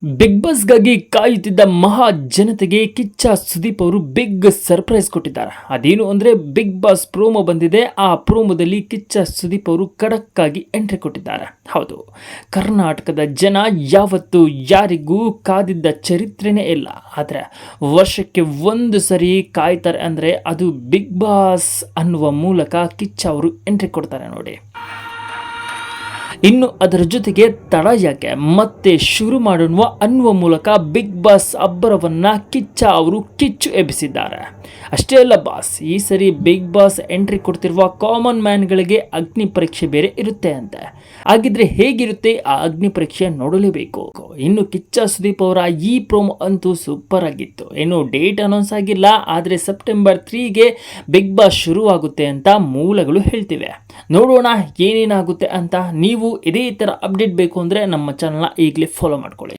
Big ಬಾಸ್ಗಾಗಿ ಕಾಯುತ್ತಿದ್ದ ಮಹಾ ಜನತೆಗೆ ಕಿಚ್ಚ ಸುದೀಪ್ ಅವರು ಬಿಗ್ ಸರ್ಪ್ರೈಸ್ ಕೊಟ್ಟಿದ್ದಾರೆ. ಅದೇನು ಅಂದ್ರೆ ಬಿಗ್ ಬಾಸ್ ಪ್ರೋಮೋ ಬಂದಿದೆ. ಆ ಪ್ರೋಮೋದಲ್ಲಿ ಕಿಚ್ಚ ಸುದೀಪ್ ಅವರು ಖಡಕ್ ಆಗಿ ಎಂಟ್ರಿ ಕೊಟ್ಟಿದ್ದಾರೆ. ಹೌದು, ಕರ್ನಾಟಕದ ಜನ ಯಾವತ್ತೂ ಯಾರಿಗೂ ಕಾದಿದ್ದ ಚರಿತ್ರೆನೇ ಇಲ್ಲ. ಆದರೆ ವರ್ಷಕ್ಕೆ ಒಂದು ಸರಿ ಕಾಯ್ತಾರೆ ಅಂದ್ರೆ ಅದು ಬಿಗ್ ಬಾಸ್ ಅನ್ನುವ ಮೂಲಕ ಕಿಚ್ಚ ಅವರು ಎಂಟ್ರಿ ಕೊಡ್ತಾರೆ ನೋಡಿ. ಇನ್ನು ಅದರ ಜೊತೆಗೆ ತಡ ಯಾಕೆ ಮತ್ತೆ ಶುರು ಮಾಡೋಣ ಅನ್ನುವ ಮೂಲಕ ಬಿಗ್ ಬಾಸ್ ಅಬ್ಬರವನ್ನ ಕಿಚ್ಚ ಅವರು ಕಿಚ್ಚು ಎಬ್ಬಿಸಿದ್ದಾರೆ. ಅಷ್ಟೇ ಅಲ್ಲ ಬಾಸ್, ಈ ಸರಿ ಬಿಗ್ ಬಾಸ್ ಎಂಟ್ರಿ ಕೊಡ್ತಿರುವ ಕಾಮನ್ ಮ್ಯಾನ್ಗಳಿಗೆ ಅಗ್ನಿ ಪರೀಕ್ಷೆ ಬೇರೆ ಇರುತ್ತೆ ಅಂತೆ. ಹಾಗಿದ್ರೆ ಹೇಗಿರುತ್ತೆ ಆ ಅಗ್ನಿ ಪರೀಕ್ಷೆ ನೋಡಲೇಬೇಕು. ಇನ್ನು ಕಿಚ್ಚ ಸುದೀಪ್ ಅವರ ಈ ಪ್ರೋಮೋ ಅಂತೂ ಸೂಪರ್ ಆಗಿತ್ತು. ಇನ್ನು ಡೇಟ್ ಅನೌನ್ಸ್ ಆಗಿಲ್ಲ, ಆದರೆ ಸೆಪ್ಟೆಂಬರ್ 3ಗೆ ಬಿಗ್ ಬಾಸ್ ಶುರುವಾಗುತ್ತೆ ಅಂತ ಮೂಲಗಳು ಹೇಳ್ತಿವೆ. ನೋಡೋಣ ಏನೇನಾಗುತ್ತೆ ಅಂತ. ನೀವು ಇದೇ ಥರ ಅಪ್ಡೇಟ್ ಬೇಕು ಅಂದರೆ ನಮ್ಮ ಚಾನಲ್ನ ಈಗಲೇ ಫಾಲೋ ಮಾಡ್ಕೊಳ್ಳಿ.